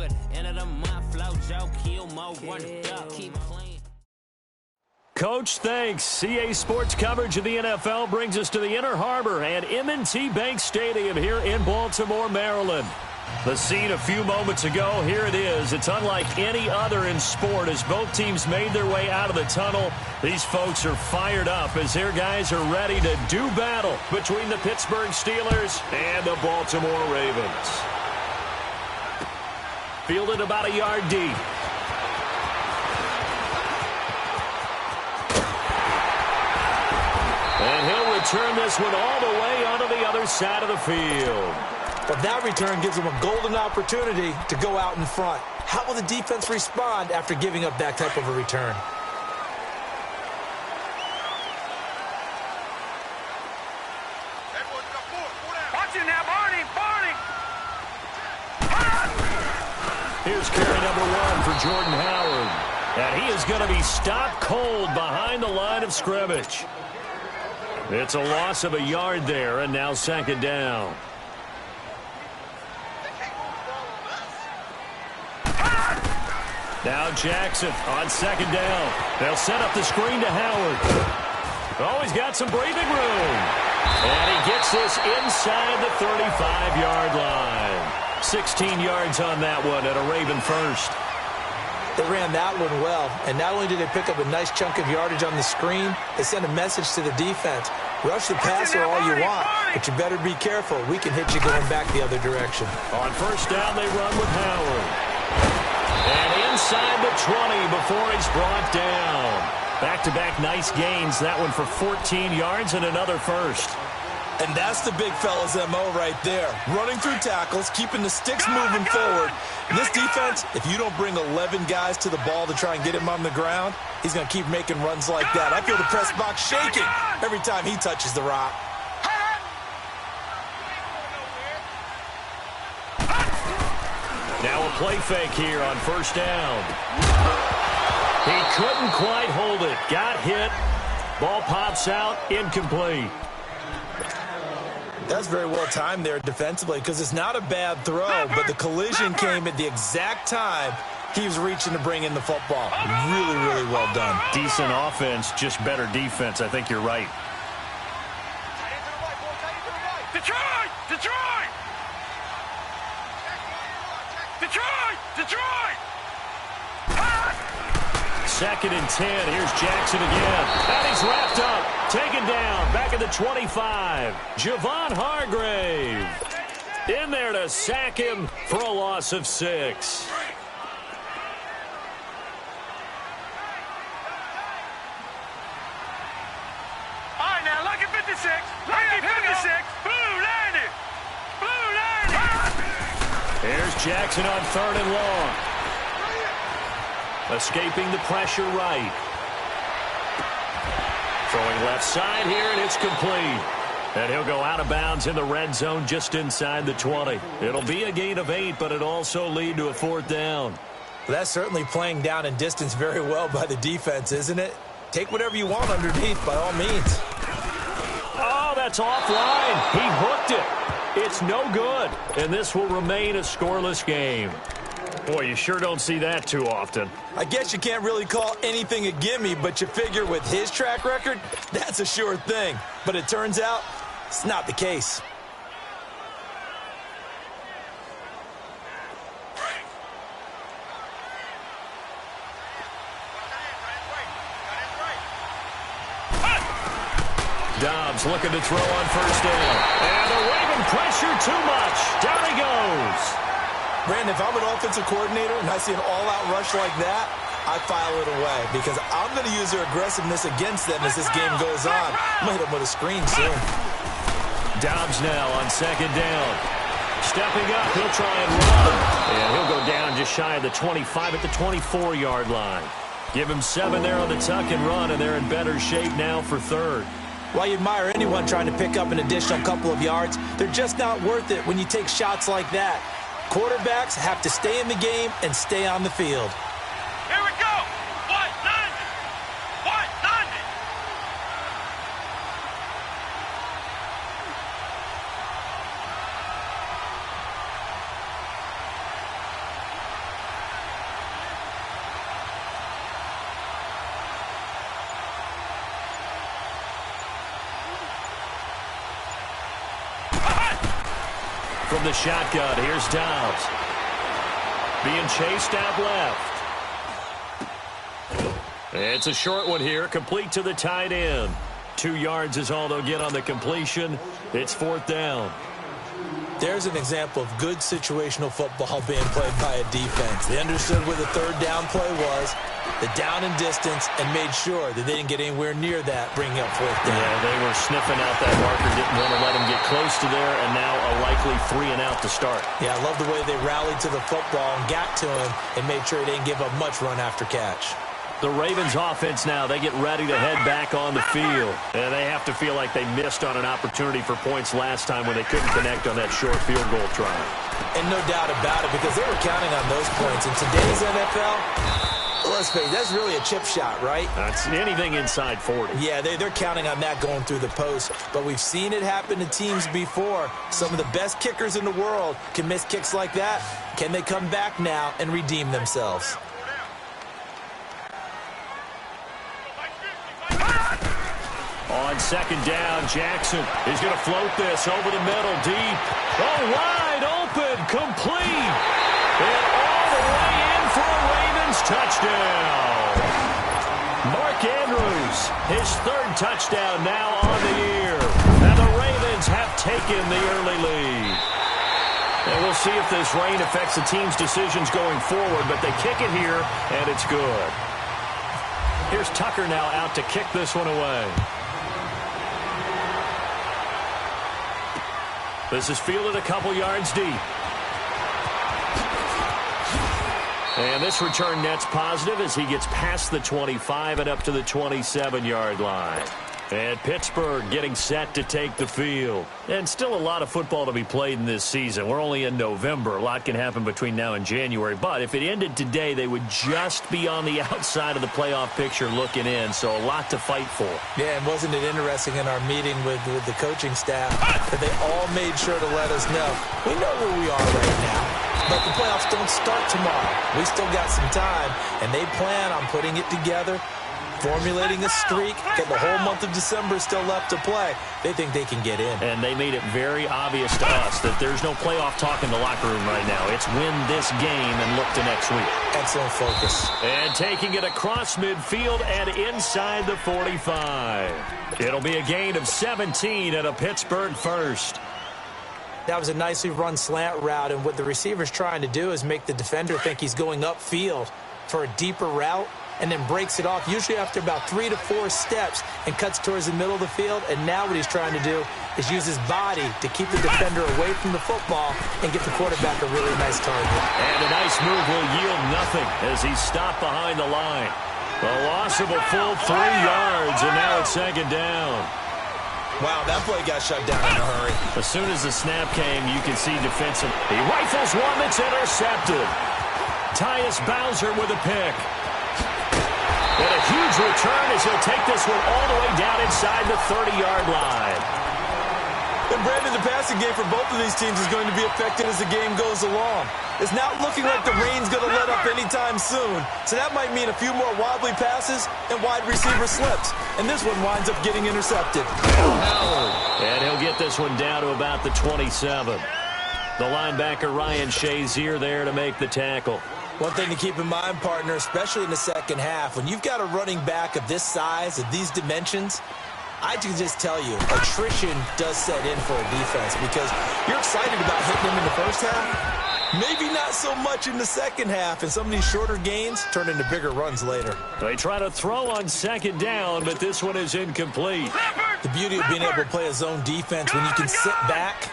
August, end of the month, flow, Joe, kill, mo, run it up, keep playing. Coach, thanks. CA Sports coverage of the NFL brings us to the Inner Harbor and M&T Bank Stadium here in Baltimore, Maryland. The scene a few moments ago, here it is. It's unlike any other in sport as both teams made their way out of the tunnel. These folks are fired up as their guys are ready to do battle between the Pittsburgh Steelers and the Baltimore Ravens. Fielded about a yard deep. And he'll return this one all the way onto the other side of the field. But that return gives them a golden opportunity to go out in front. How will the defense respond after giving up that type of a return? Watch it now, Barney! Here's carry number 1 for Jordan Howard. And he is going to be stopped cold behind the line of scrimmage. It's a loss of a yard there, and now second down. Now Jackson on second down. They'll set up the screen to Howard. Oh, he's got some breathing room. And he gets this inside the 35-yard line. 16 yards on that one at a Raven first. They ran that one well, and not only did they pick up a nice chunk of yardage on the screen, they sent a message to the defense. Rush the passer all you want, but you better be careful. We can hit you going back the other direction. On first down, they run with Howard. And inside the 20 before he's brought down. Back-to-back nice gains. That one for 14 yards and another first. And that's the big fella's MO right there. Running through tackles, keeping the sticks moving forward. In this defense, if you don't bring 11 guys to the ball to try and get him on the ground, he's going to keep making runs like that. I feel the press box shaking every time he touches the rock. Now a play fake here on first down. He couldn't quite hold it. Got hit. Ball pops out. Incomplete. That's very well timed there defensively because it's not a bad throw, but the collision came at the exact time he was reaching to bring in the football. Really, really well done. Decent offense, just better defense. I think you're right. Detroit! Detroit! Detroit! Detroit! Second and 10. Here's Jackson again. And he's wrapped up. Taken down. Back at the 25. Javon Hargrave. In there to sack him for a loss of 6. All right, now, lucky 56. Lucky 56. Blue landed. Blue landed. Here's Jackson on third and long. Escaping the pressure right. Throwing left side here, and it's complete. And he'll go out of bounds in the red zone just inside the 20. It'll be a gain of 8, but it'll also lead to a fourth down. That's certainly playing down and distance very well by the defense, isn't it? Take whatever you want underneath by all means. Oh, that's offline. He hooked it. It's no good, and this will remain a scoreless game. Boy, you sure don't see that too often. I guess you can't really call anything a gimme, but you figure with his track record, that's a sure thing. But it turns out, it's not the case. Dobbs looking to throw on first down. And the Raven pressure too much. Down he goes. Brandon, if I'm an offensive coordinator and I see an all-out rush like that, I file it away because I'm going to use their aggressiveness against them as this game goes on. I'm going to hit them with a screen soon. Dobbs now on second down. Stepping up, he'll try and run. And he'll go down just shy of the 25 at the 24-yard line. Give him 7 there on the tuck and run, and they're in better shape now for third. While you admire anyone trying to pick up an additional couple of yards, they're just not worth it when you take shots like that. Quarterbacks have to stay in the game and stay on the field. Here we go. 190. 190. from the shotgun. Here's Dobbs. Being chased out left. It's a short one here, complete to the tight end. 2 yards is all they'll get on the completion. It's 4th down. There's an example of good situational football being played by a defense. They understood where the 3rd down play was, the down and distance, and made sure that they didn't get anywhere near that, bringing up 4th down. Yeah, they were sniffing out that marker, didn't want to let him get close to there, and now a likely 3 and out to start. Yeah, I love the way they rallied to the football and got to him and made sure he didn't give up much run after catch. The Ravens offense now, they get ready to head back on the field. And they have to feel like they missed on an opportunity for points last time when they couldn't connect on that short field goal try. And no doubt about it, because they were counting on those points. In today's NFL, let's face it, that's really a chip shot, right? That's anything inside 40. Yeah, they're counting on that going through the post. But we've seen it happen to teams before. Some of the best kickers in the world can miss kicks like that. Can they come back now and redeem themselves? On 2nd down, Jackson is going to float this over the middle, deep. Oh, wide open, complete. And all the way in for a Ravens touchdown. Mark Andrews, his 3rd touchdown now on the year. And the Ravens have taken the early lead. And we'll see if this rain affects the team's decisions going forward, but they kick it here, and it's good. Here's Tucker now out to kick this one away. This is fielded a couple yards deep. And this return net's positive as he gets past the 25 and up to the 27-yard line. And Pittsburgh getting set to take the field. And still a lot of football to be played in this season. We're only in November. A lot can happen between now and January. But if it ended today, they would just be on the outside of the playoff picture looking in. So a lot to fight for. Yeah, and wasn't it interesting in our meeting with the coaching staff that they all made sure to let us know, we know where we are right now, but the playoffs don't start tomorrow. We still got some time, and they plan on putting it together, formulating a streak, get the whole month of December still left to play. They think they can get in. And they made it very obvious to us that there's no playoff talk in the locker room right now. It's win this game and look to next week. Excellent focus. And taking it across midfield and inside the 45. It'll be a gain of 17 and a Pittsburgh first. That was a nicely run slant route, and what the receiver's trying to do is make the defender think he's going upfield for a deeper route, and then breaks it off, usually after about 3 to 4 steps, and cuts towards the middle of the field. And now what he's trying to do is use his body to keep the defender away from the football and get the quarterback a really nice target. And a nice move will yield nothing as he's stopped behind the line. A loss of a full 3 yards, and now it's 2nd down. Wow, that play got shut down in a hurry. As soon as the snap came, you can see defensive. He rifles one that's intercepted. Tyus Bowser with a pick. And a huge return as he'll take this one all the way down inside the 30-yard line. And Brandon, the passing game for both of these teams is going to be affected as the game goes along. It's not looking like the rain's going to let up anytime soon. So that might mean a few more wobbly passes and wide receiver slips. And this one winds up getting intercepted. And he'll get this one down to about the 27. The linebacker Ryan Shazier there to make the tackle. One thing to keep in mind, partner, especially in the second half, when you've got a running back of this size, of these dimensions, I can just tell you, attrition does set in for a defense because you're excited about hitting him in the first half. Maybe not so much in the second half, and some of these shorter gains turn into bigger runs later. They try to throw on 2nd down, but this one is incomplete. The beauty of being able to play a zone defense when you can sit back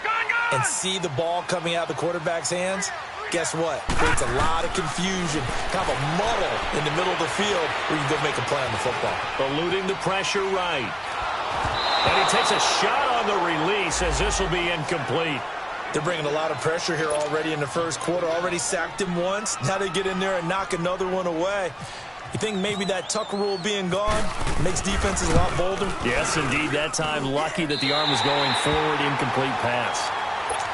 and see the ball coming out of the quarterback's hands, guess what? Creates a lot of confusion, kind of a muddle in the middle of the field where you can go make a play on the football. Eluding the pressure right. And he takes a shot on the release as this will be incomplete. They're bringing a lot of pressure here already in the first quarter. Already sacked him once. Now they get in there and knock another one away. You think maybe that Tucker rule being gone makes defenses a lot bolder? Yes, indeed. That time lucky that the arm was going forward. Incomplete pass.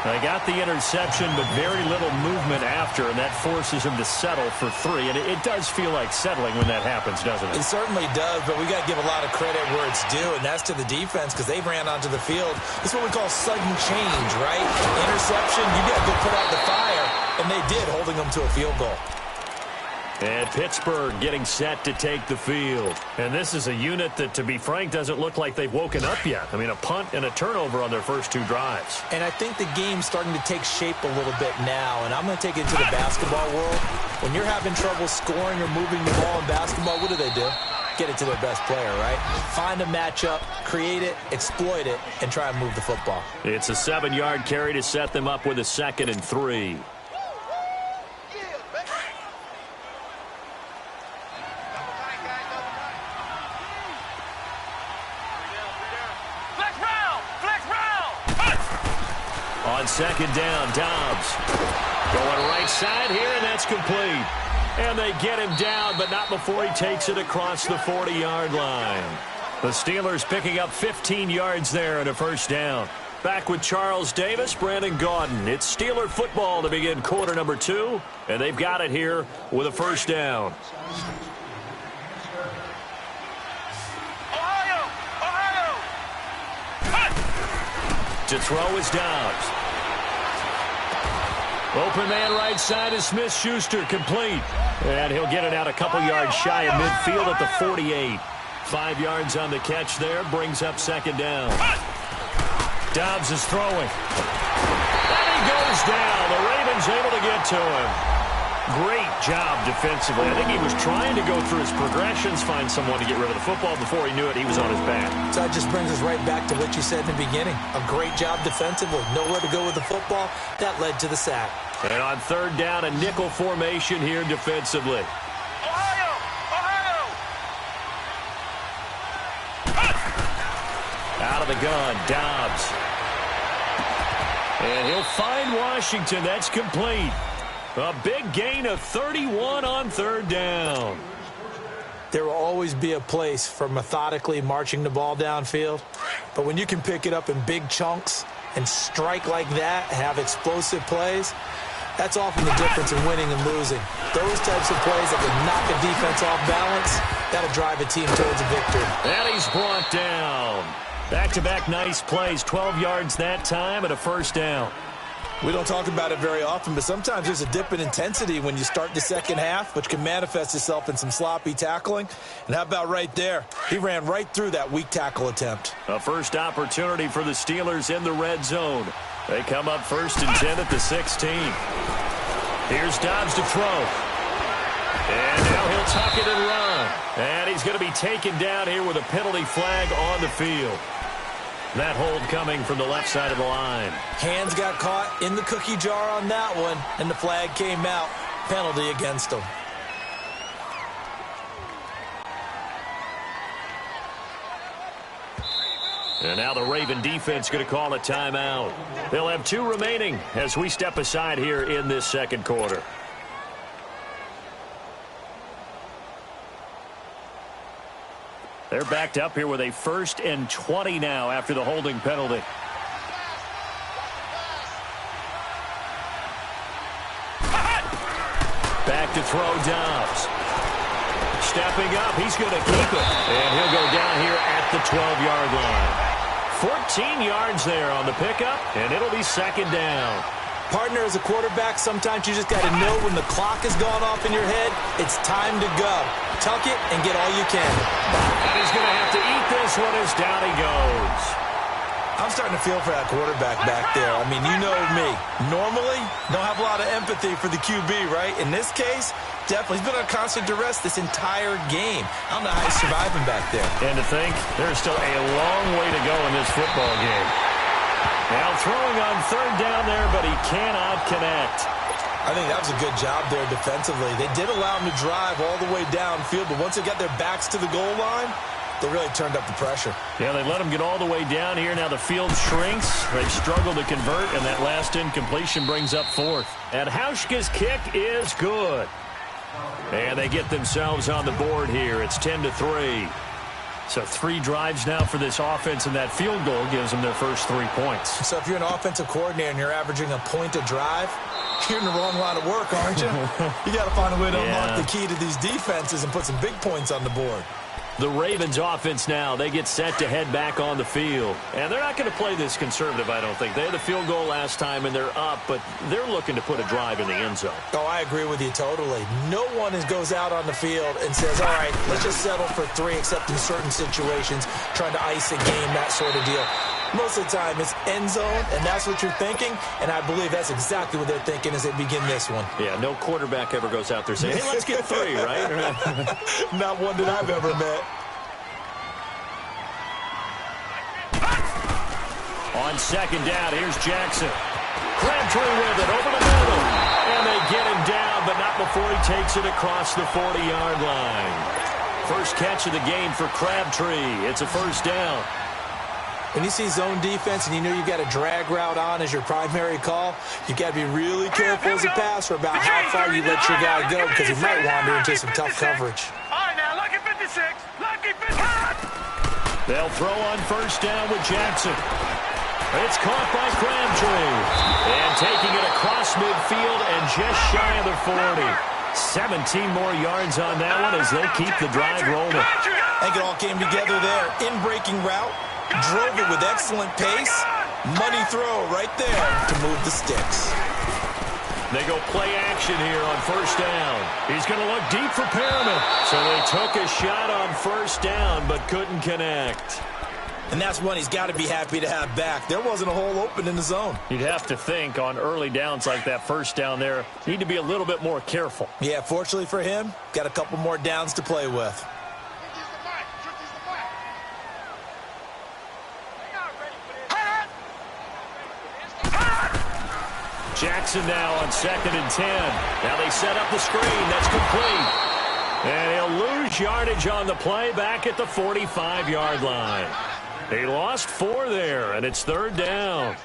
They got the interception, but very little movement after, and that forces him to settle for 3. And it does feel like settling when that happens, doesn't it? It certainly does, but we got to give a lot of credit where it's due, and that's to the defense because they ran onto the field. It's what we call sudden change, right? Interception, you got to go put out the fire, and they did, holding them to a field goal. And Pittsburgh getting set to take the field. And this is a unit that, to be frank, doesn't look like they've woken up yet. I mean, a punt and a turnover on their first 2 drives. And I think the game's starting to take shape a little bit now, and I'm going to take it into the basketball world. When you're having trouble scoring or moving the ball in basketball, what do? Get it to their best player, right? Find a matchup, create it, exploit it, and try and move the football. It's a 7-yard carry to set them up with a 2nd and 3. On 2nd down, Dobbs going right side here, and that's complete. And they get him down, but not before he takes it across the 40-yard line. The Steelers picking up 15 yards there and a first down. Back with Charles Davis, Brandon Gaudin. It's Steeler football to begin quarter number 2, and they've got it here with a first down. Ohio! To throw is Dobbs. Open man right side is Smith-Schuster, complete. And he'll get it out a couple yards shy of midfield at the 48. 5 yards on the catch there, brings up 2nd down. Dobbs is throwing. And he goes down. The Ravens able to get to him. Great job defensively. I think he was trying to go through his progressions, find someone to get rid of the football. Before he knew it, he was on his back. So that just brings us right back to what you said in the beginning. A great job defensively. Nowhere to go with the football. That led to the sack. And on 3rd down, a nickel formation here defensively. Ohio! Out of the gun, Dobbs. And he'll find Washington. That's complete. A big gain of 31 on 3rd down. There will always be a place for methodically marching the ball downfield. But when you can pick it up in big chunks and strike like that, have explosive plays, that's often the difference in winning and losing. Those types of plays that can knock a defense off balance, that'll drive a team towards a victory. And he's brought down. Back-to-back nice plays, 12 yards that time and a first down. We don't talk about it very often, but sometimes there's a dip in intensity when you start the second half, which can manifest itself in some sloppy tackling. And how about right there? He ran right through that weak tackle attempt. A first opportunity for the Steelers in the red zone. They come up 1st and 10 at the 16. Here's Dobbs to throw. And now he'll tuck it and run. And he's going to be taken down here with a penalty flag on the field. That hold coming from the left side of the line. Hands got caught in the cookie jar on that one, and the flag came out. Penalty against him. And now the Raven defense going to call a timeout. They'll have 2 remaining as we step aside here in this 2nd quarter. They're backed up here with a 1st and 20 now after the holding penalty. Back to throw Dobbs. Stepping up, he's going to keep it. And he'll go down here at the 12-yard line. 14 yards there on the pickup, and it'll be 2nd down. Partner, as a quarterback, sometimes you just got to know when the clock has gone off in your head, it's time to go. Tuck it and get all you can. And he's going to have to eat this one as down he goes. I'm starting to feel for that quarterback back there. I mean, you know me. Normally, don't have a lot of empathy for the QB, right? In this case, definitely. He's been on constant duress this entire game. I don't know how he's surviving back there. And to think, there's still a long way to go in this football game. Now throwing on 3rd down there, but he cannot connect. I think that was a good job there defensively. They did allow him to drive all the way downfield, but once they got their backs to the goal line, they really turned up the pressure. Yeah, they let him get all the way down here. Now the field shrinks. They've struggled to convert, and that last incompletion brings up 4th. And Hauschka's kick is good. And they get themselves on the board here. It's 10-3. So 3 drives now for this offense, and that field goal gives them their first 3 points. So if you're an offensive coordinator and you're averaging a point a drive, you're in the wrong line of work, aren't you? You got to find a way to unlock the key to these defenses and put some big points on the board. The Ravens offense now, they get set to head back on the field. And they're not going to play this conservative, I don't think. They had the field goal last time, and they're up, but they're looking to put a drive in the end zone. Oh, I agree with you totally. No one goes out on the field and says, all right, let's just settle for 3, except in certain situations, trying to ice a game, that sort of deal. Most of the time, it's end zone, and that's what you're thinking, and I believe that's exactly what they're thinking as they begin this one. Yeah, no quarterback ever goes out there saying, hey, let's get 3, right? Not one that I've ever met. On second down, here's Jackson. Crabtree with it over the middle. And they get him down, but not before he takes it across the 40-yard line. First catch of the game for Crabtree. It's a first down. When you see zone defense and you know you got a drag route on as your primary call, you got to be really careful as a passer about how far you let your guy go, because he might wander into some tough coverage. All right, now, lucky 56. Lucky 56. They'll throw on first down with Jackson. It's caught by Crabtree. And taking it across midfield and just shy of the 40. 17 more yards on that one as they keep the drive rolling. I think it all came together there. In-breaking route. Drove it with excellent pace. Money throw right there to move the sticks. They go play action here on first down. He's going to look deep for Perriman. So they took a shot on first down but couldn't connect. And that's one he's got to be happy to have back. There wasn't a hole open in the zone. You'd have to think on early downs like that first down there, need to be a little bit more careful. Yeah, fortunately for him, got a couple more downs to play with. Jackson now on 2nd and 10. Now they set up the screen. That's complete. And he'll lose yardage on the play back at the 45-yard line. They lost 4 there, and it's 3rd down.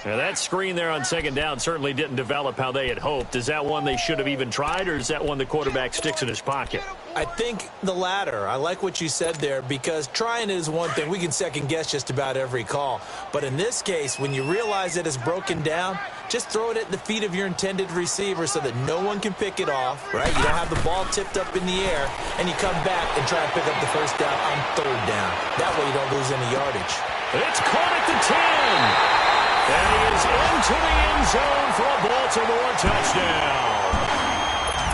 Now that screen there on 2nd down certainly didn't develop how they had hoped. Is that one they should have even tried, or is that one the quarterback sticks in his pocket? I think the latter. I like what you said there, because trying it is one thing. We can second-guess just about every call. But in this case, when you realize it is broken down, just throw it at the feet of your intended receiver so that no one can pick it off, right? You don't have the ball tipped up in the air, and you come back and try and pick up the first down on 3rd down. That way you don't lose any yardage. It's caught at the 10. And he is into the end zone for a Baltimore touchdown.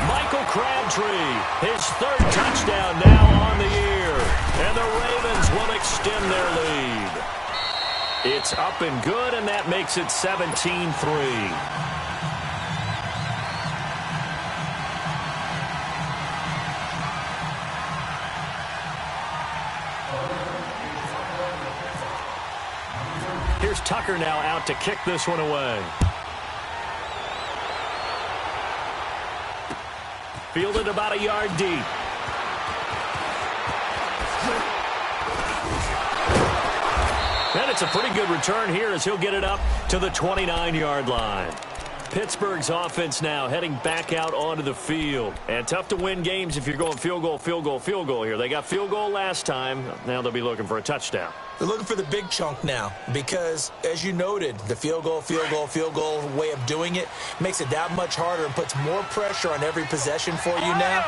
Michael Crabtree, his 3rd touchdown now on the year. And the Ravens will extend their lead. It's up and good, and that makes it 17-3. Here's Tucker now out to kick this one away. Fielded about a yard deep. And it's a pretty good return here as he'll get it up to the 29-yard line. Pittsburgh's offense now heading back out onto the field. And tough to win games if you're going field goal, field goal, field goal here. They got field goal last time. Now they'll be looking for a touchdown. They're looking for the big chunk now because, as you noted, the field goal way of doing it makes it that much harder and puts more pressure on every possession for you now.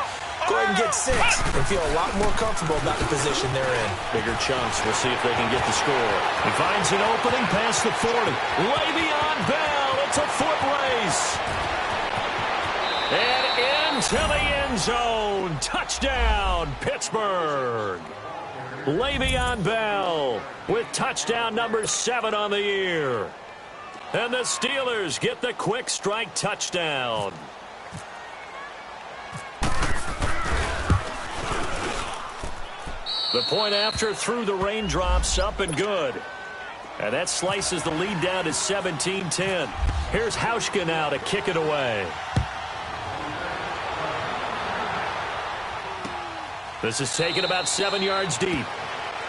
Go ahead and get 6 and feel a lot more comfortable about the position they're in. Bigger chunks. We'll see if they can get the score. He finds an opening past the 40. Le'Veon Bell. It's a foot race. And into the end zone. Touchdown, Pittsburgh. Le'Veon Bell with touchdown number 7 on the year. And the Steelers get the quick strike touchdown. The point after through the raindrops, up and good. And that slices the lead down to 17-10. Here's Hauschka now to kick it away. This is taken about 7 yards deep.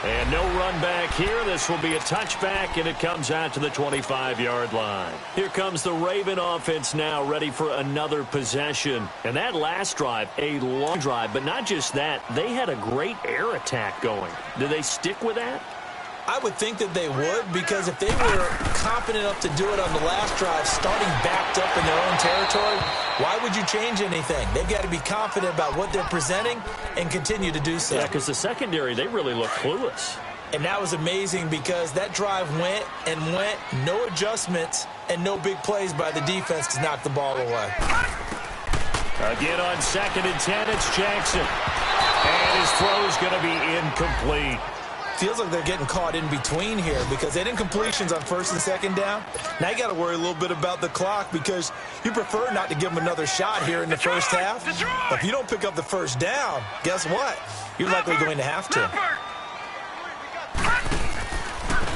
And no run back here. This will be a touchback, and it comes out to the 25-yard line. Here comes the Raven offense now, ready for another possession. And that last drive, a long drive, but not just that. They had a great air attack going. Do they stick with that? I would think that they would, because if they were confident enough to do it on the last drive, starting backed up in their own territory, why would you change anything? They've got to be confident about what they're presenting and continue to do so. Yeah, because the secondary, they really look clueless. And that was amazing because that drive went and went, no adjustments, and no big plays by the defense to knock the ball away. Again on 2nd and 10, it's Jackson. And his throw's going to be incomplete. Feels like they're getting caught in between here because they didn't completions on 1st and 2nd down. Now you got to worry a little bit about the clock because you prefer not to give them another shot here in the first half. But if you don't pick up the first down, guess what? You're likely going to have to.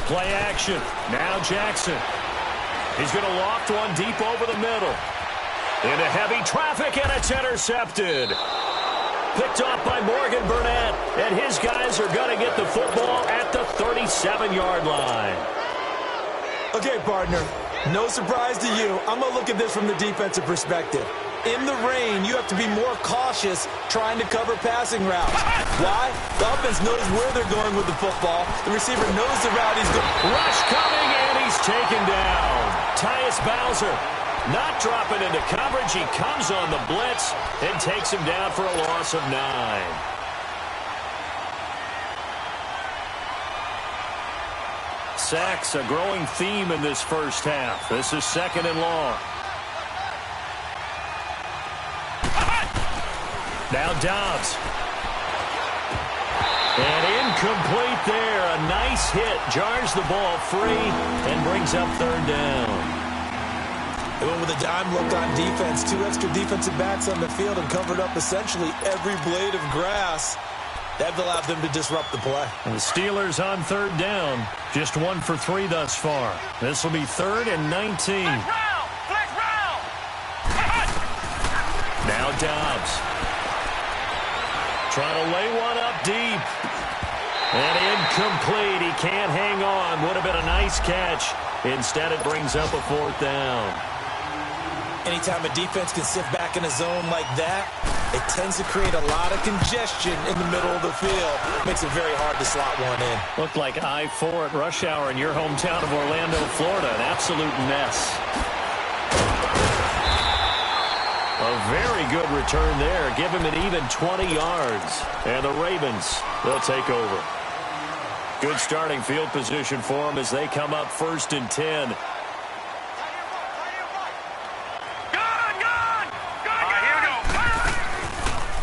Play action. Now Jackson. He's going to loft one deep over the middle. Into heavy traffic, and it's intercepted. Picked off by Morgan Burnett, and his guys are going to get the football at the 37-yard line. Okay, partner, no surprise to you. I'm going to look at this from the defensive perspective. In the rain, you have to be more cautious trying to cover passing routes. Why? The offense knows where they're going with the football. The receiver knows the route he's going. Rush coming, and he's taken down. Tyus Bowser not dropping into coverage. He comes on the blitz and takes him down for a loss of 9. Sacks, a growing theme in this first half. This is 2nd and long. Now Dobbs. And incomplete there. A nice hit. Jars the ball free and brings up 3rd down. They went with a dime look on defense. 2 extra defensive backs on the field and covered up essentially every blade of grass. That allowed them to disrupt the play. And the Steelers on 3rd down. Just 1 for 3 thus far. This will be 3rd and 19. Flex round. Now Dobbs. Trying to lay one up deep. And incomplete. He can't hang on. Would have been a nice catch. Instead, it brings up a 4th down. Anytime a defense can sit back in a zone like that, it tends to create a lot of congestion in the middle of the field. Makes it very hard to slot one in. Looked like I-4 at rush hour in your hometown of Orlando, Florida. An absolute mess. A very good return there. Give him an even 20 yards. And the Ravens, they'll take over. Good starting field position for them as they come up 1st and 10.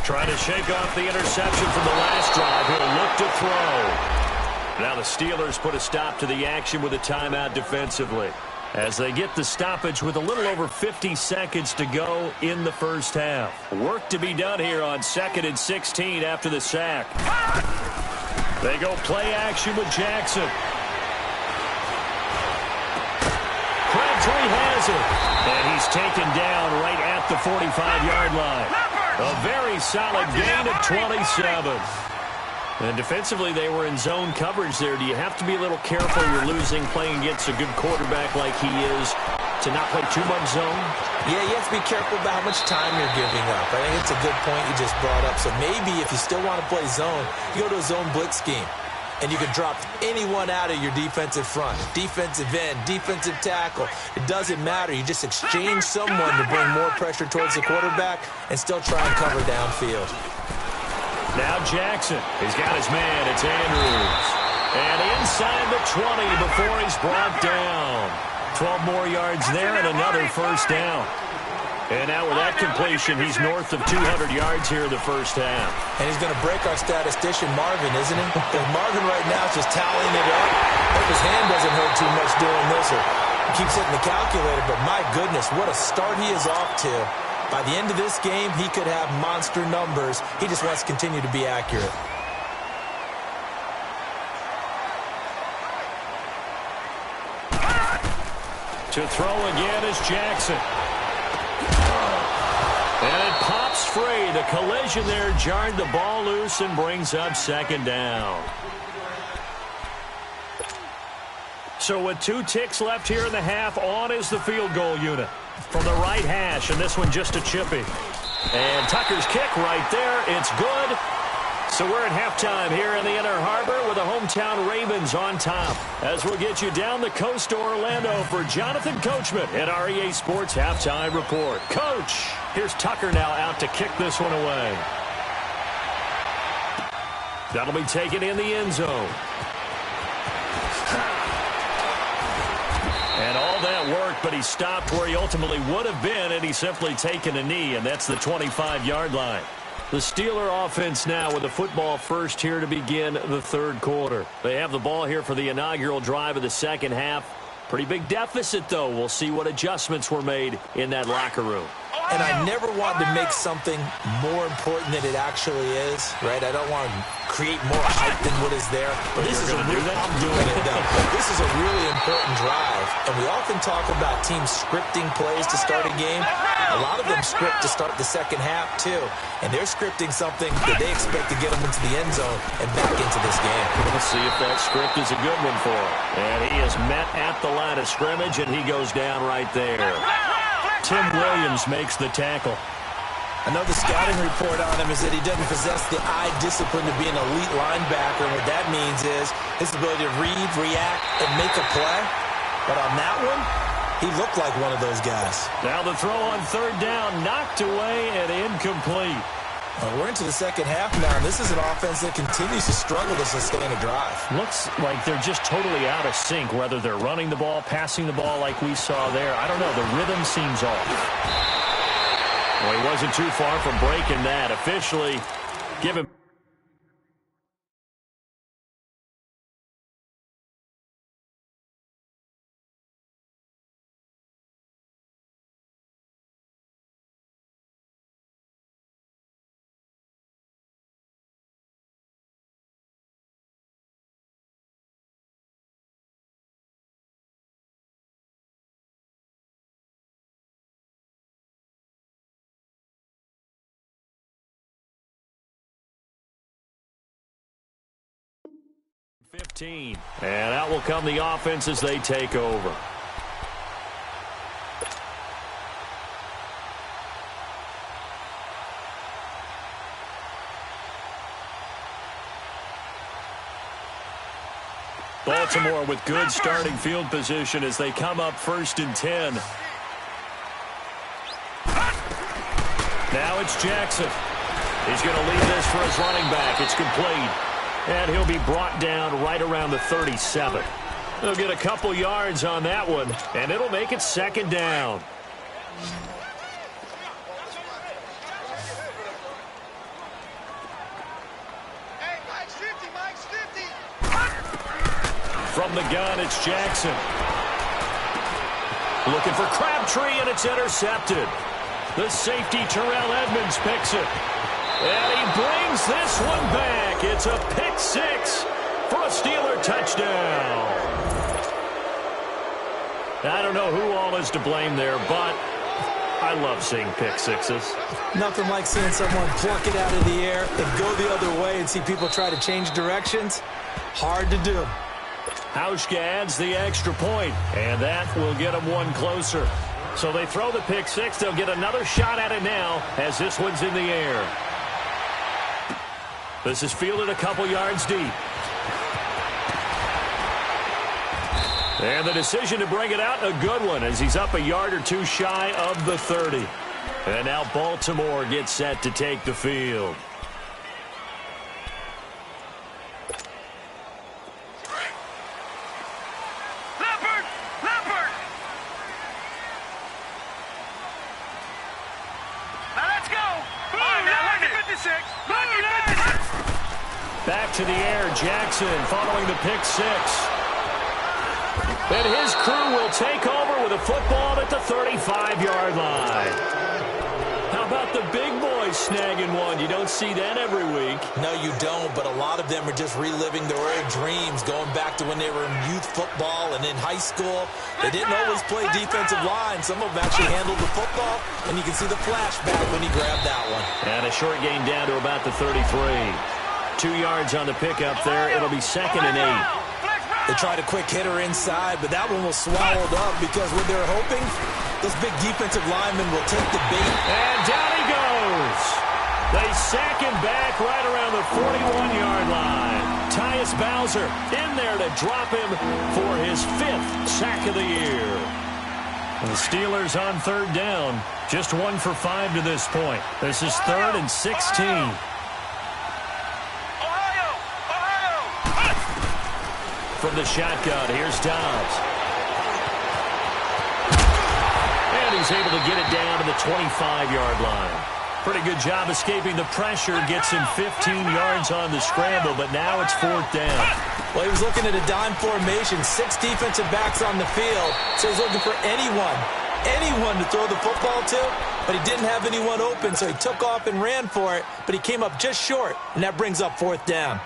Trying to shake off the interception from the last drive. He'll look to throw. Now the Steelers put a stop to the action with a timeout defensively as they get the stoppage with a little over 50 seconds to go in the first half. Work to be done here on 2nd and 16 after the sack. They go play action with Jackson. Crabtree has it. And he's taken down right at the 45-yard line. A very solid gain of 27. And defensively, they were in zone coverage there. Do you have to be a little careful you're losing playing against a good quarterback like he is to not play too much zone? Yeah, you have to be careful about how much time you're giving up. I think it's a good point you just brought up. So maybe if you still want to play zone, you go to a zone blitz scheme. And you can drop anyone out of your defensive front. Defensive end, defensive tackle. It doesn't matter. You just exchange someone to bring more pressure towards the quarterback and still try and cover downfield. Now Jackson. He's got his man. It's Andrews. And inside the 20 before he's brought down. 12 more yards there and another first down. And now with that completion, he's north of 200 yards here in the first half. And he's going to break our statistician, Marvin, isn't he? Because Marvin right now is just tallying it up. Hope his hand doesn't hurt too much doing this. Or he keeps hitting the calculator, but my goodness, what a start he is off to. By the end of this game, he could have monster numbers. He just wants to continue to be accurate. To throw again is Jackson. And it pops free. The collision there jarred the ball loose and brings up 2nd down. So with 2 ticks left here in the half, on is the field goal unit. From the right hash, and this one just a chippy. And Tucker's kick right there. It's good. So we're at halftime here in the Inner Harbor with the hometown Ravens on top. As we'll get you down the coast to Orlando for Jonathan Coachman at our EA Sports Halftime Report. Coach, here's Tucker now out to kick this one away. That'll be taken in the end zone. And all that worked, but he stopped where he ultimately would have been, and he's simply taken a knee, and that's the 25-yard line. The Steeler offense now with the football first here to begin the third quarter. They have the ball here for the inaugural drive of the second half. Pretty big deficit, though. We'll see what adjustments were made in that locker room. And I never wanted to make something more important than it actually is, right? I don't want to create more hype than what is there. But this is a real, I'm doing it, though. This is a really important drive. And we often talk about teams scripting plays to start a game. A lot of them script to start the second half, too. And they're scripting something that they expect to get them into the end zone and back into this game. Let's see if that script is a good one for him. And he is met at the line of scrimmage, and he goes down right there. Tim Williams makes the tackle. I know the scouting report on him is that he doesn't possess the eye discipline to be an elite linebacker. And what that means is his ability to read, react, and make a play. But on that one, he looked like one of those guys. Now the throw on third down, knocked away and incomplete. We're into the second half now, and this is an offense that continues to struggle to sustain a drive. Looks like they're just totally out of sync, whether they're running the ball, passing the ball like we saw there. I don't know. The rhythm seems off. Well, he wasn't too far from breaking that. Officially, give him. And out will come the offense as they take over. Baltimore with good starting field position as they come up 1st and 10. Now it's Jackson. He's going to lead this for his running back. It's complete. And he'll be brought down right around the 37. He'll get a couple yards on that one, and it'll make it 2nd down. From the gun, it's Jackson. Looking for Crabtree, and it's intercepted. The safety, Terrell Edmonds, picks it. And he brings this one back. It's a pick 6 for a Steeler touchdown. I don't know who all is to blame there, but I love seeing pick 6s. Nothing like seeing someone pluck it out of the air and go the other way and see people try to change directions. Hard to do. Hauschka adds the extra point, and that will get them one closer. So they throw the pick 6. They'll get another shot at it now as this one's in the air. This is fielded a couple yards deep. And the decision to bring it out, a good one, as he's up a yard or two shy of the 30. And now Baltimore gets set to take the field. Back to the air, Jackson following the pick 6. And his crew will take over with a football at the 35-yard line. How about the big boys snagging one? You don't see that every week. No, you don't, but a lot of them are just reliving their old dreams, going back to when they were in youth football and in high school. They didn't always play defensive line. Some of them actually handled the football, and you can see the flashback when he grabbed that one. And a short gain down to about the 33. 2 yards on the pickup there. It'll be 2nd and 8. They tried a quick hitter inside, but that one was swallowed up because what they were hoping, those big defensive linemen will take the bait. And down he goes. They sack him back right around the 41-yard line. Tyus Bowser in there to drop him for his 5th sack of the year. And the Steelers on third down, just 1 for 5 to this point. This is 3rd and 16. From the shotgun, here's Dobbs. And he's able to get it down to the 25-yard line. Pretty good job escaping the pressure. Gets him 15 yards on the scramble, but now it's 4th down. Well, he was looking at a dime formation, 6 defensive backs on the field, so he's looking for anyone to throw the football to, but he didn't have anyone open, so he took off and ran for it, but he came up just short, and that brings up 4th down.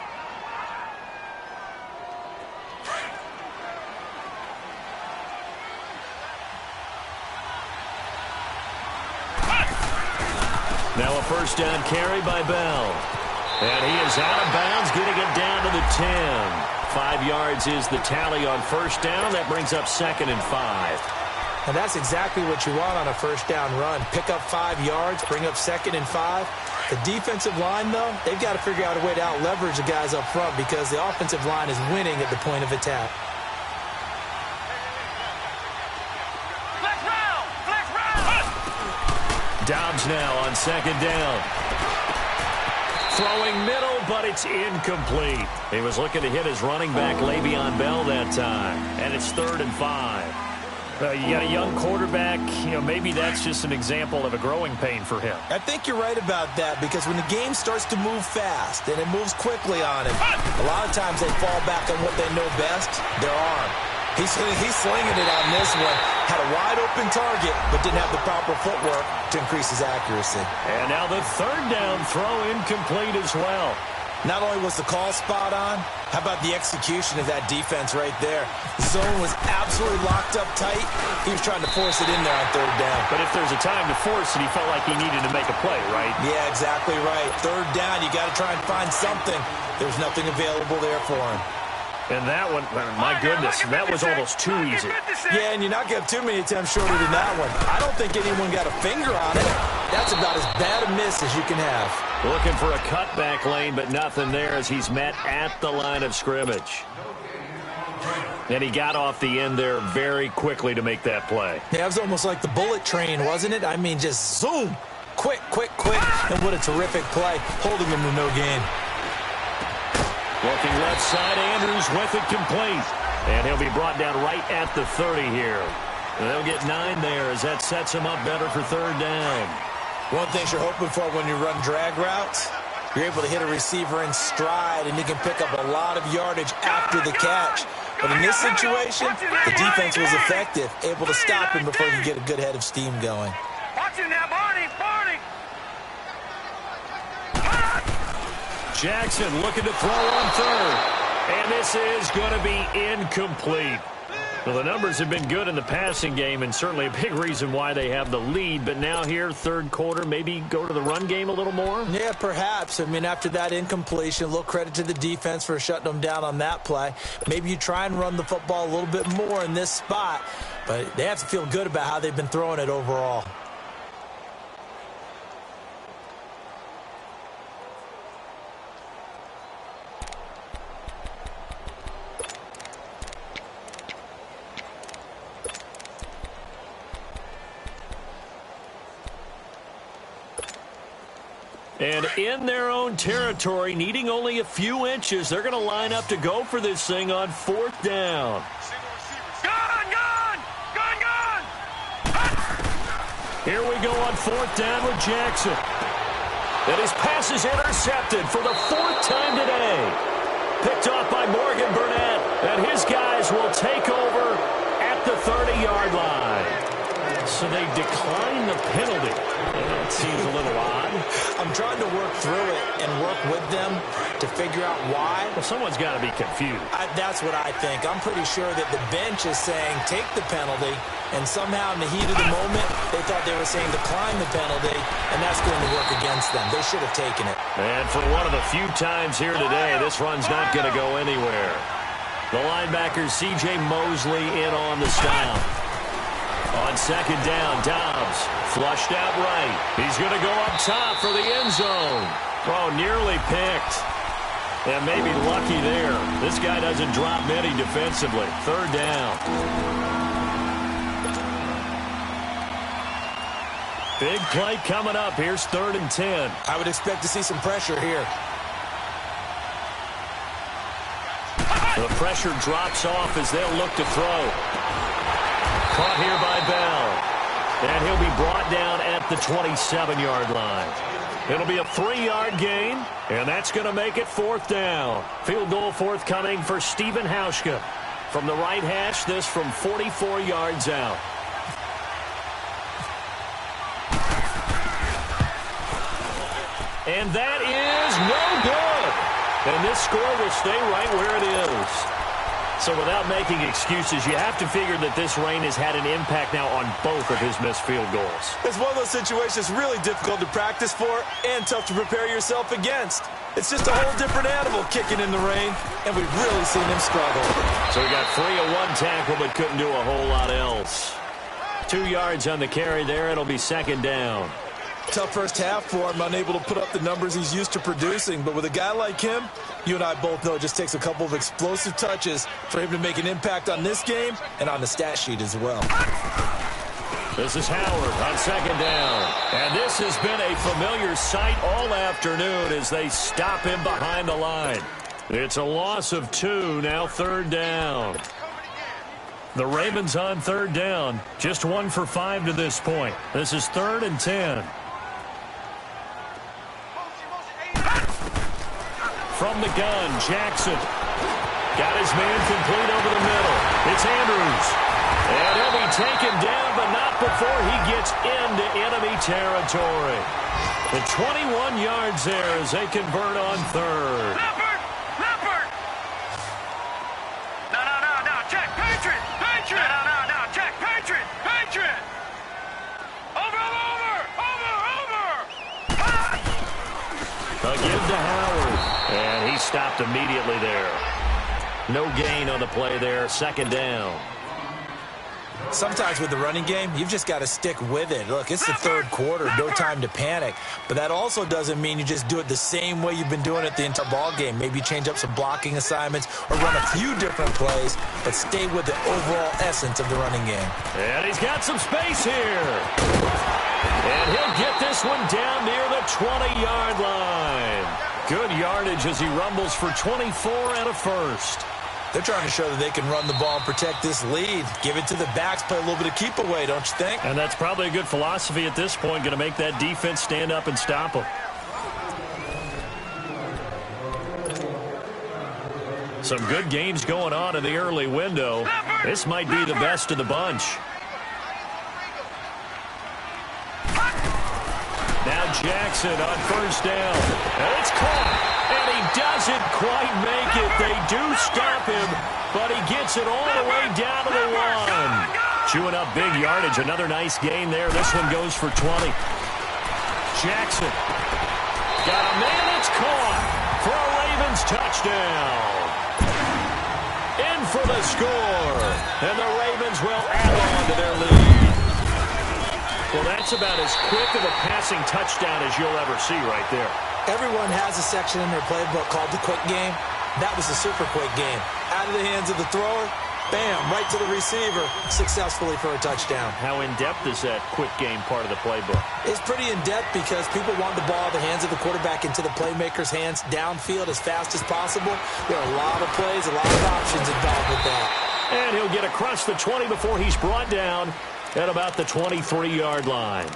Now a first down carry by Bell. And he is out of bounds, getting it down to the 10. 5 yards is the tally on first down. That brings up 2nd and 5. And that's exactly what you want on a first down run. Pick up 5 yards, bring up 2nd and 5. The defensive line, though, they've got to figure out a way to out-leverage the guys up front because the offensive line is winning at the point of attack. Dobbs now on 2nd down. Throwing middle, but it's incomplete. He was looking to hit his running back, Le'Veon Bell, that time. And it's 3rd and 5. You got a young quarterback. Maybe that's just an example of a growing pain for him. I think you're right about that because when the game starts to move fast and it moves quickly on him, a lot of times they fall back on what they know best, their arm. He's slinging it on this one. Had a wide-open target, but didn't have the proper footwork to increase his accuracy. And now the 3rd down throw incomplete as well. Not only was the call spot on, how about the execution of that defense right there? The zone was absolutely locked up tight. He was trying to force it in there on 3rd down. But if there's a time to force it, he felt like he needed to make a play, right? Yeah, exactly right. 3rd down, you got to try and find something. There's nothing available there for him. And that one, my goodness, that was almost too easy. Yeah, and you're not going to have too many attempts shorter than that one. I don't think anyone got a finger on it. That's about as bad a miss as you can have. Looking for a cutback lane, but nothing there as he's met at the line of scrimmage. And he got off the end there very quickly to make that play. Yeah, it was almost like the bullet train, wasn't it? I mean, just zoom. Quick. And what a terrific play, holding him to no gain. Looking left side, Andrews with it complete. And he'll be brought down right at the 30 here. And they'll get 9 there as that sets him up better for 3rd down. One thing you're hoping for when you run drag routes, you're able to hit a receiver in stride, and you can pick up a lot of yardage after the catch. But in this situation, the defense was effective, able to stop him before he could get a good head of steam going. Watch him now, Barney. Jackson looking to throw on 3rd. And this is going to be incomplete. Well, the numbers have been good in the passing game and certainly a big reason why they have the lead. But now here, 3rd quarter, maybe go to the run game a little more? Yeah, perhaps. I mean, after that incompletion, a little credit to the defense for shutting them down on that play. Maybe you try and run the football a little bit more in this spot. But they have to feel good about how they've been throwing it overall. And in their own territory, needing only a few inches, they're going to line up to go for this thing on 4th down. Gun! Here we go on 4th down with Jackson. And his pass is intercepted for the 4th time today. Picked off by Morgan Burnett. And his guys will take over at the 30-yard line. So they decline the penalty. That seems a little odd. I'm trying to work through it and work with them to figure out why. Well, someone's got to be confused. That's what I think. I'm pretty sure that the bench is saying take the penalty, and somehow in the heat of the moment, they thought they were saying decline the penalty, and that's going to work against them. They should have taken it. And for one of the few times here today, this run's not going to go anywhere. The linebacker C.J. Mosley in on the stop. On second down, Dobbs flushed out right. He's going to go up top for the end zone. Oh, nearly picked. And maybe lucky there. This guy doesn't drop many defensively. Third down. Big play coming up. Here's 3rd and 10. I would expect to see some pressure here. The pressure drops off as they'll look to throw. Caught here by Bell. And he'll be brought down at the 27-yard line. It'll be a 3-yard gain, and that's going to make it 4th down. Field goal forthcoming for Stephen Hauschka. From the right hash, this from 44 yards out. And that is no good. And this score will stay right where it is. So without making excuses, you have to figure that this rain has had an impact now on both of his missed field goals. It's one of those situations really difficult to practice for and tough to prepare yourself against. It's just a whole different animal kicking in the rain, and we've really seen him struggle. So he got free of one tackle but couldn't do a whole lot else. 2 yards on the carry there. It'll be 2nd down. Tough first half for him, unable to put up the numbers he's used to producing. But with a guy like him, you and I both know it just takes a couple of explosive touches for him to make an impact on this game and on the stat sheet as well. This is Howard on 2nd down. And this has been a familiar sight all afternoon as they stop him behind the line. It's a loss of 2, now 3rd down. The Ravens on 3rd down, just 1 for 5 to this point. This is 3rd and 10. From the gun, Jackson. Got his man complete over the middle. It's Andrews. And he'll be taken down, but not before he gets into enemy territory. The 21 yards there as they convert on 3rd. Leopard! No, check, Patriot! No, check, Patriot! Over! A give to Howard. And he stopped immediately there. No gain on the play there. 2nd down. Sometimes with the running game, you've just got to stick with it. Look, it's the 3rd quarter, no time to panic. But that also doesn't mean you just do it the same way you've been doing it the entire ball game. Maybe change up some blocking assignments or run a few different plays, but stay with the overall essence of the running game. And he's got some space here. And he'll get this one down near the 20-yard line. Good yardage as he rumbles for 24 and a first. They're trying to show that they can run the ball and protect this lead. Give it to the backs, play a little bit of keep away, don't you think? And that's probably a good philosophy at this point, going to make that defense stand up and stop them. Some good games going on in the early window. This might be the best of the bunch. Now Jackson on 1st down. And it's caught. And he doesn't quite make it. They do stop him, but he gets it all the way down to the 1. Chewing up big yardage. Another nice gain there. This one goes for 20. Jackson. Got a man. It's caught for a Ravens touchdown. In for the score. And the Ravens will add on to their lead. Well, that's about as quick of a passing touchdown as you'll ever see right there. Everyone has a section in their playbook called the quick game. That was a super quick game. Out of the hands of the thrower, bam, right to the receiver, successfully for a touchdown. How in-depth is that quick game part of the playbook? It's pretty in-depth because people want the ball out of the hands of the quarterback into the playmaker's hands downfield as fast as possible. There are a lot of plays, a lot of options involved with that. And he'll get across the 20 before he's brought down at about the 23-yard line.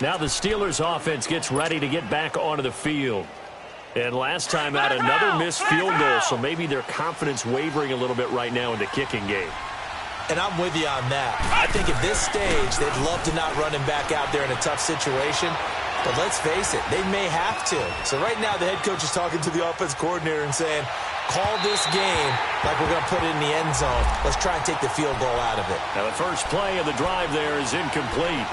Now the Steelers offense gets ready to get back onto the field. And last time out, another missed field goal, so maybe their confidence wavering a little bit right now in the kicking game. And I'm with you on that. I think at this stage, they'd love to not run him back out there in a tough situation. But let's face it, they may have to. So right now, the head coach is talking to the offense coordinator and saying, call this game like we're going to put it in the end zone. Let's try and take the field goal out of it. Now the first play of the drive there is incomplete.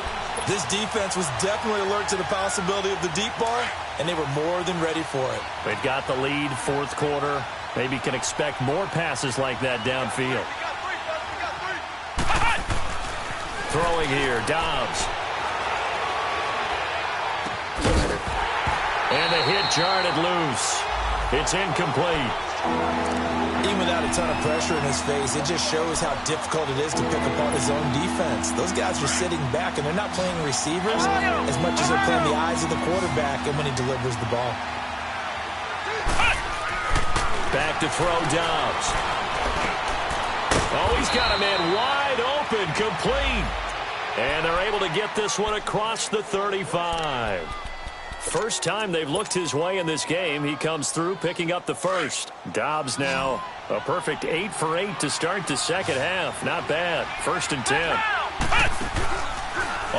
This defense was definitely alert to the possibility of the deep ball, and they were more than ready for it. They've got the lead, 4th quarter. Maybe can expect more passes like that downfield. Throwing here, Dobbs. And the hit jarred it loose. It's incomplete. Even without a ton of pressure in his face, it just shows how difficult it is to pick apart his own defense. Those guys are sitting back, and they're not playing receivers as much as they're playing the eyes of the quarterback and when he delivers the ball. Back to throw, Dobbs. Oh, he's got a man wide open, complete. And they're able to get this one across the 35. First time they've looked his way in this game. He comes through picking up the first. Dobbs now a perfect 8 for 8 to start the second half. Not bad. 1st and 10.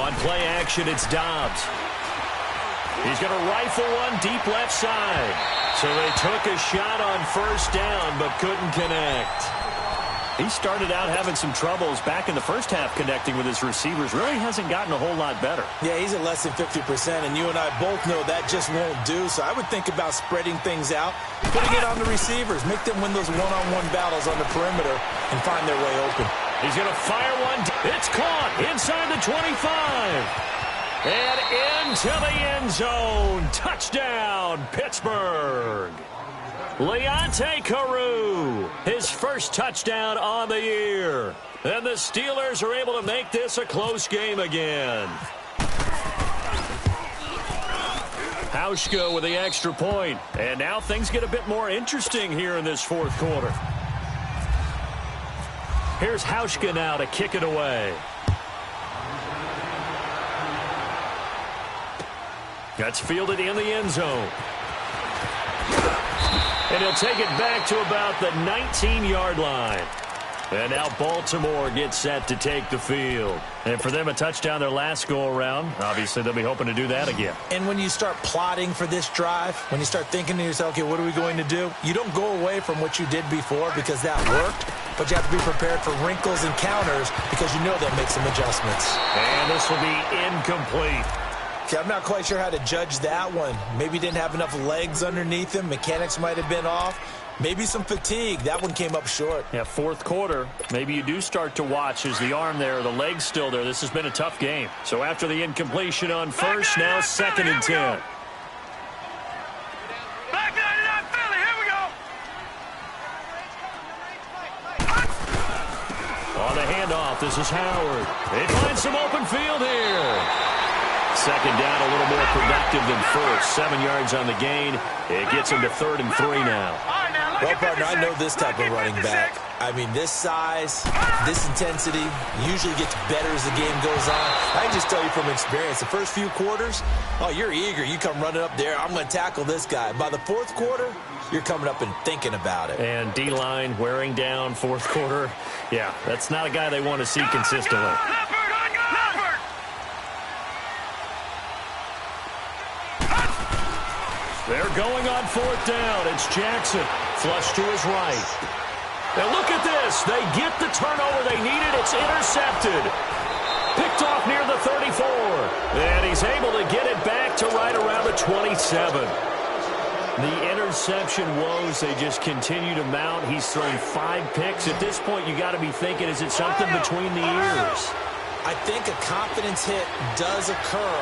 On play action, it's Dobbs. He's going to rifle one deep left side. So they took a shot on 1st down but couldn't connect. He started out having some troubles back in the first half connecting with his receivers. Really hasn't gotten a whole lot better. Yeah, he's at less than 50%, and you and I both know that just won't do. So I would think about spreading things out, putting it on the receivers, make them win those one-on-one battles on the perimeter and find their way open. He's going to fire one. It's caught inside the 25. And into the end zone. Touchdown, Pittsburgh. Leonte Carew, his first touchdown on the year. And the Steelers are able to make this a close game again. Hauschka with the extra point. And now things get a bit more interesting here in this 4th quarter. Here's Hauschka now to kick it away. That's fielded in the end zone. And he'll take it back to about the 19-yard line. And now Baltimore gets set to take the field. And for them, a touchdown their last go-around. Obviously, they'll be hoping to do that again. And when you start plotting for this drive, when you start thinking to yourself, okay, what are we going to do? You don't go away from what you did before because that worked. But you have to be prepared for wrinkles and counters because you know they'll make some adjustments. And this will be incomplete. See, I'm not quite sure how to judge that one. Maybe he didn't have enough legs underneath him. Mechanics might have been off. Maybe some fatigue. That one came up short. Yeah, 4th quarter. Maybe you do start to watch as the arm there, the leg's still there. This has been a tough game. So after the incompletion on first, now 2nd and 10. Back 99 Philly, here we go. On the handoff, this is Howard. They find some open field here. 2nd down, a little more productive than first. 7 yards on the gain. It gets him to 3rd and 3 now. Well, partner, I know this type of running back. I mean, this size, this intensity usually gets better as the game goes on. I can just tell you from experience, the first few quarters, oh, you're eager. You come running up there. I'm going to tackle this guy. By the 4th quarter, you're coming up and thinking about it. And D-line wearing down 4th quarter. Yeah, that's not a guy they want to see consistently. They're going on 4th down. It's Jackson. Flush to his right. Now look at this. They get the turnover they needed. It's intercepted. Picked off near the 34. And he's able to get it back to right around the 27. The interception woes, they just continue to mount. He's thrown 5 picks. At this point, you got to be thinking, is it something between the ears? I think a confidence hit does occur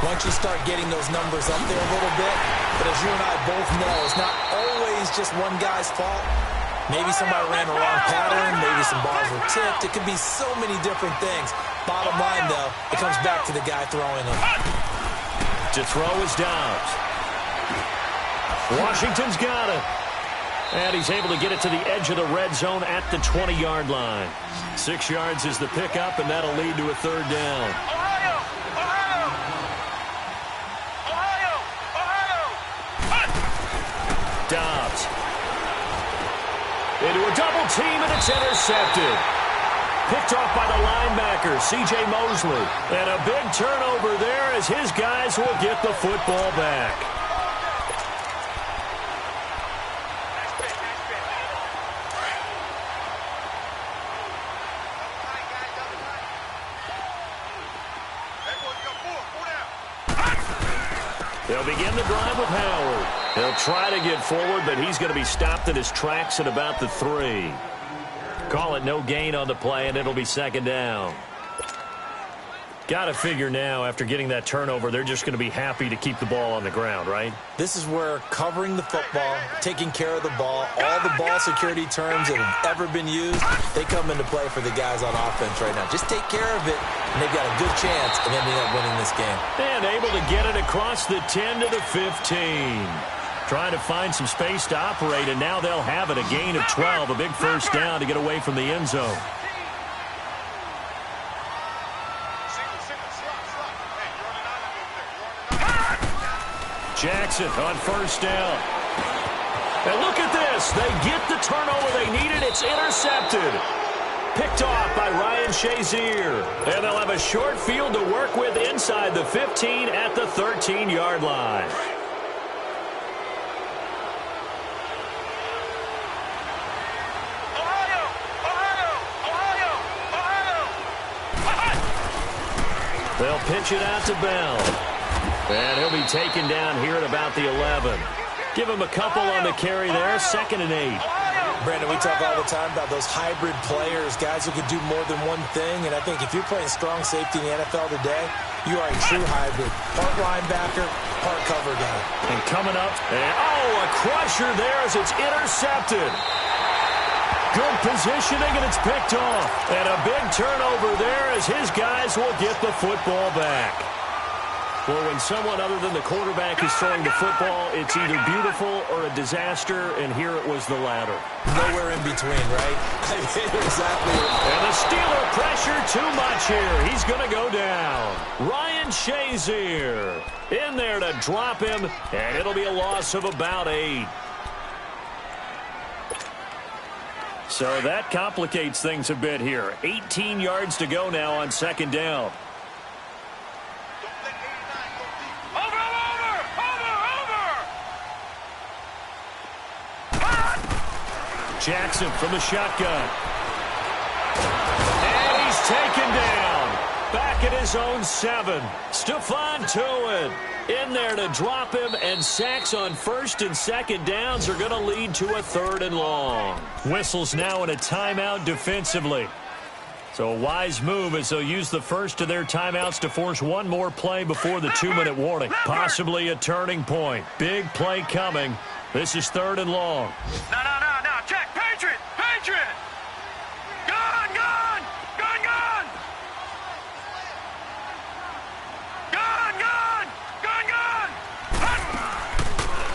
once you start getting those numbers up there a little bit. But as you and I both know, it's not always just one guy's fault. Maybe somebody ran the wrong pattern. Maybe some balls were tipped. It could be so many different things. Bottom line, though, it comes back to the guy throwing them. To throw is Dobbs. Washington's got it. And he's able to get it to the edge of the red zone at the 20-yard line. 6 yards is the pickup, and that'll lead to a 3rd down. Ohio! Ohio! Ohio! Ohio! Dobbs. Into a double team, and it's intercepted. Picked off by the linebacker, C.J. Mosley. And a big turnover there as his guys will get the football back. They'll begin the drive with Howard. He'll try to get forward, but he's going to be stopped in his tracks at about the 3. Call it no gain on the play, and it'll be second down. Got to figure now, after getting that turnover, they're just going to be happy to keep the ball on the ground, right? This is where covering the football, taking care of the ball, all the ball security terms that have ever been used, they come into play for the guys on offense right now. Just take care of it, and they've got a good chance of ending up winning this game. And able to get it across the 10 to the 15. Trying to find some space to operate, and now they'll have it. A gain of 12, a big first down to get away from the end zone. Jackson on first down. And look at this. They get the turnover they needed. It's intercepted. Picked off by Ryan Shazier. And they'll have a short field to work with inside the 15 at the 13-yard line. They'll pitch it out to Bell. And he'll be taken down here at about the 11. Give him a couple on the carry there, 2nd and 8. Brandon, we talk all the time about those hybrid players, guys who can do more than one thing. And I think if you're playing strong safety in the NFL today, you are a true hybrid. Part linebacker, part cover guy. And coming up, and a crusher there as it's intercepted. Good positioning, and it's picked off. And a big turnover there as his guys will get the football back. Well, when someone other than the quarterback is throwing the football, it's either beautiful or a disaster, and here it was the latter. Nowhere in between, right? Exactly. And the Steeler pressure too much here. He's going to go down. Ryan Shazier in there to drop him, and it'll be a loss of about 8. So that complicates things a bit here. 18 yards to go now on 2nd down. Jackson from the shotgun. And he's taken down. Back at his own 7. Stephon Tuitt in there to drop him, and sacks on 1st and 2nd downs are going to lead to a 3rd and long. Whistles now in a timeout defensively. So a wise move as they'll use the first of their timeouts to force one more play before the 2-minute warning. Possibly a turning point. Big play coming. This is 3rd and long. No. Check. Patriot. Gun. Gun.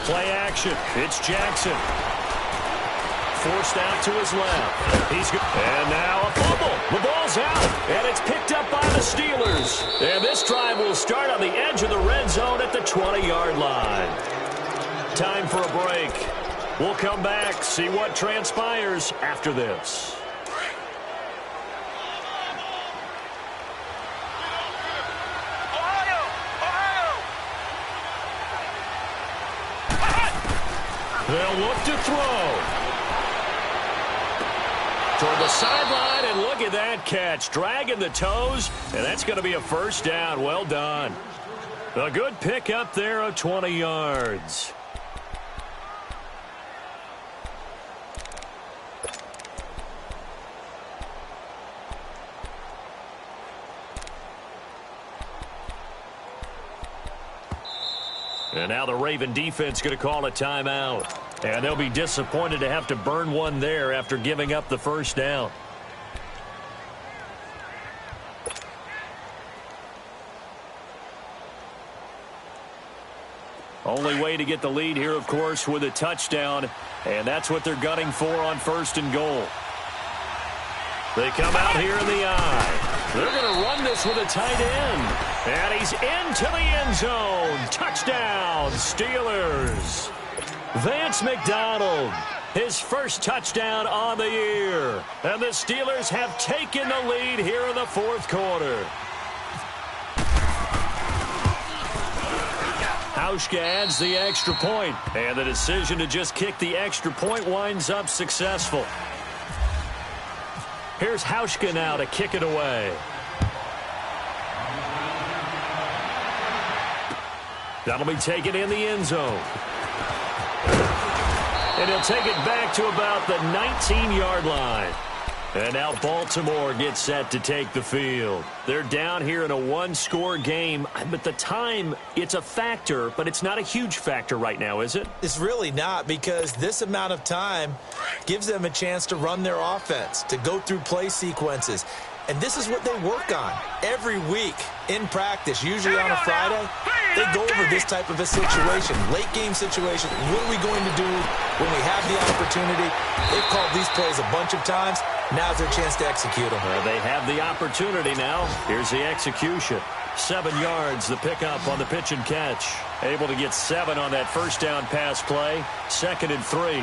Play action. It's Jackson. Forced out to his left. He's good. And now a fumble. The ball's out. And it's picked up by the Steelers. And this drive will start on the edge of the red zone at the 20-yard line. Time for a break. We'll come back, see what transpires after this. They'll look to throw. Toward the sideline, and look at that catch. Dragging the toes, and that's going to be a first down. Well done. A good pick up there of 20 yards. And now the Raven defense going to call a timeout. And they'll be disappointed to have to burn one there after giving up the first down. Only way to get the lead here, of course, with a touchdown. And that's what they're gunning for on 1st and goal. They come out here in the eye. They're going to run this with a tight end. And he's into the end zone. Touchdown, Steelers. Vance McDonald, his first touchdown on the year. And the Steelers have taken the lead here in the 4th quarter. Hauschka adds the extra point. And the decision to just kick the extra point winds up successful. Here's Hauschka now to kick it away. That'll be taken in the end zone. And he'll take it back to about the 19-yard line. And now Baltimore gets set to take the field. They're down here in a one-score game. But the time, it's a factor, but it's not a huge factor right now, is it? It's really not, because this amount of time gives them a chance to run their offense, to go through play sequences. And this is what they work on every week in practice, usually on a Friday. They go over this type of a situation, late-game situation. What are we going to do when we have the opportunity? They've called these plays a bunch of times. Now's their chance to execute them. They have the opportunity now. Here's the execution. 7 yards, the pickup on the pitch and catch. Able to get 7 on that first down pass play. 2nd and 3.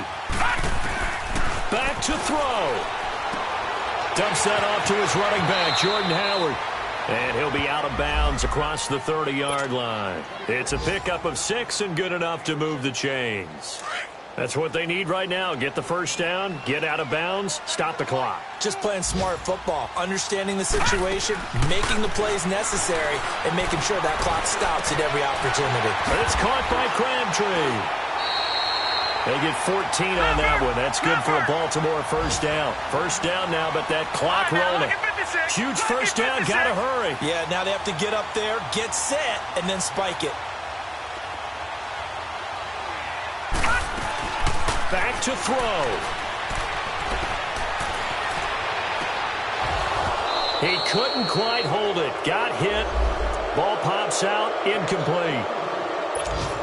Back to throw. Dumps that off to his running back, Jordan Howard. And he'll be out of bounds across the 30-yard line. It's a pickup of 6 and good enough to move the chains. That's what they need right now. Get the first down, get out of bounds, stop the clock. Just playing smart football, understanding the situation, making the plays necessary, and making sure that clock stops at every opportunity. It's caught by Crabtree. They get 14 on that one. That's good for a Baltimore first down. First down now, but that clock rolling. Huge first down, gotta hurry. Yeah, now they have to get up there, get set, and then spike it. Back to throw. He couldn't quite hold it. Got hit. Ball pops out, incomplete.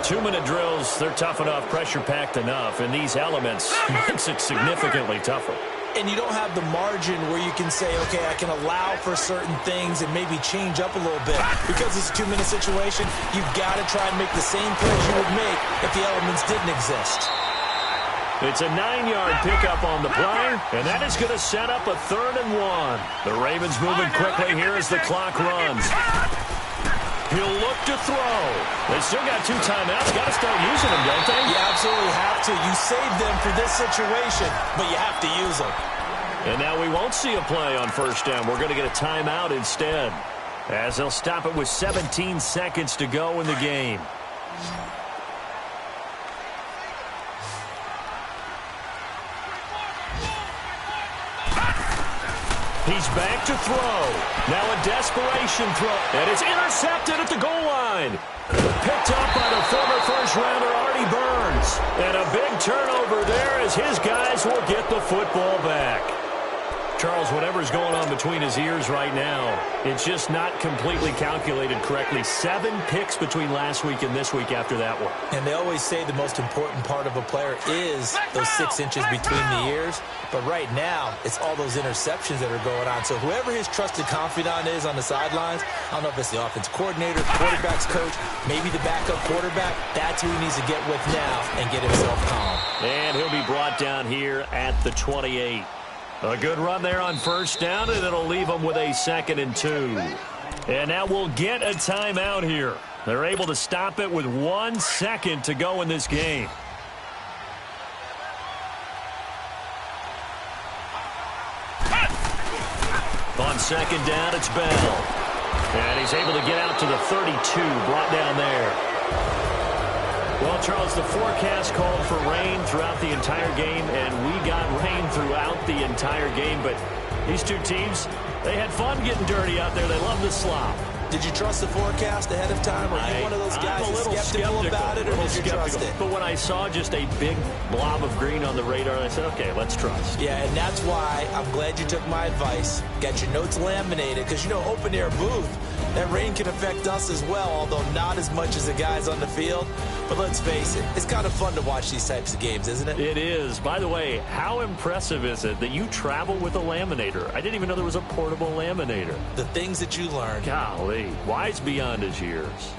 2-minute drills, they're tough enough, pressure-packed enough, and these elements makes it significantly tougher. And you don't have the margin where you can say, okay, I can allow for certain things and maybe change up a little bit. Because it's a 2-minute situation, you've got to try and make the same plays you would make if the elements didn't exist. It's a 9-yard pickup on the play, and that is going to set up a 3rd and 1. The Ravens moving quickly here as the clock runs. He'll look to throw. They still got 2 timeouts. Got to start using them, don't they? You absolutely have to. You save them for this situation, but you have to use them. And now we won't see a play on first down. We're going to get a timeout instead, as they'll stop it with 17 seconds to go in the game. He's back to throw. Now a desperation throw. And it's intercepted at the goal line. Picked up by the former first-rounder Artie Burns. And a big turnover there as his guys will get the football back. Charles, whatever's going on between his ears right now, it's just not completely calculated correctly. 7 picks between last week and this week after that one. And they always say the most important part of a player is those 6 inches between the ears. But right now, it's all those interceptions that are going on. So whoever his trusted confidant is on the sidelines, I don't know if it's the offense coordinator, quarterback's coach, maybe the backup quarterback, that's who he needs to get with now and get himself calm. And he'll be brought down here at the 28. A good run there on first down, and it'll leave them with a 2nd and 2. And now we'll get a timeout here. They're able to stop it with 1 second to go in this game. On second down, it's Bell. And he's able to get out to the 32, brought down there. Well, Charles, the forecast called for rain throughout the entire game, and we got rain throughout the entire game. But these two teams, they had fun getting dirty out there. They love the slop. Did you trust the forecast ahead of time? Or are you one of those guys that's skeptical about it, or did you trust it? But when I saw just a big blob of green on the radar, I said, okay, let's trust. Yeah, and that's why I'm glad you took my advice. Got your notes laminated, because, you know, open-air booth, that rain can affect us as well, although not as much as the guys on the field. But let's face it, it's kind of fun to watch these types of games, isn't it? It is. By the way, how impressive is it that you travel with a laminator? I didn't even know there was a portable laminator. The things that you learn. Golly, wise beyond his years.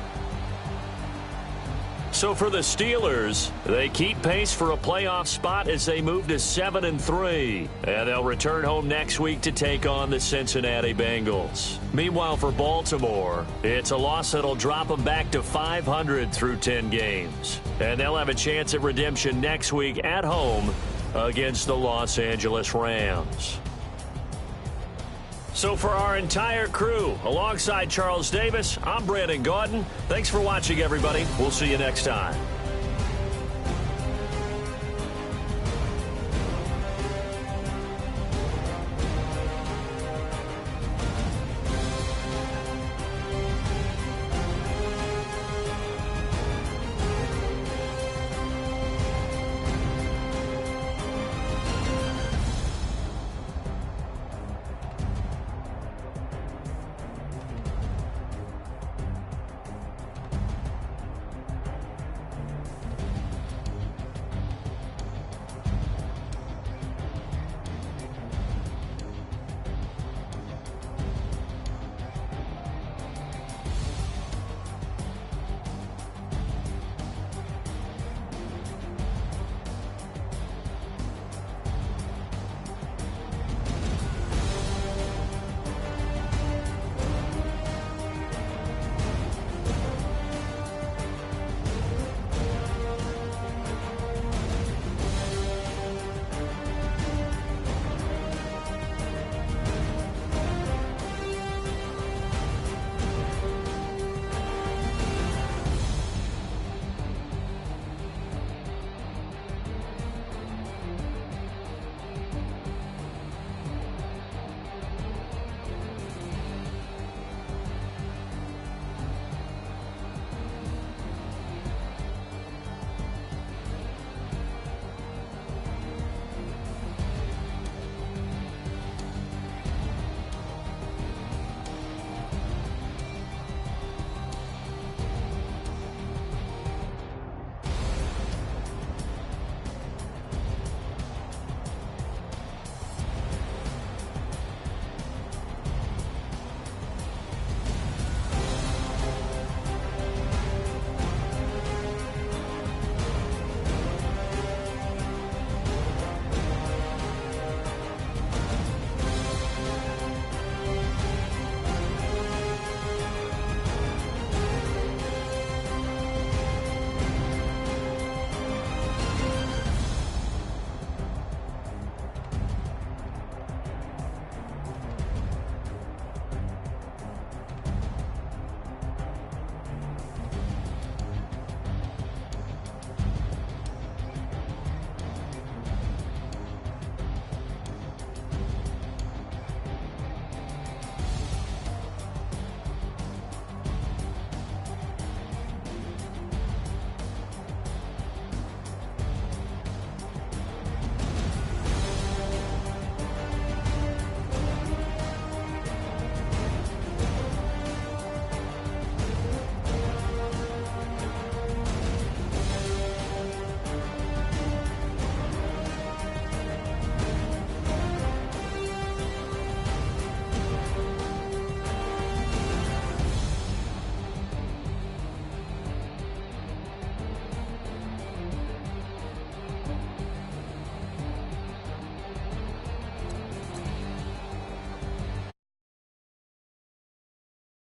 So for the Steelers, they keep pace for a playoff spot as they move to 7-3. And they'll return home next week to take on the Cincinnati Bengals. Meanwhile, for Baltimore, it's a loss that'll drop them back to 500 through 10 games. And they'll have a chance at redemption next week at home against the Los Angeles Rams. So for our entire crew, alongside Charles Davis, I'm Brandon Gaudin. Thanks for watching, everybody. We'll see you next time.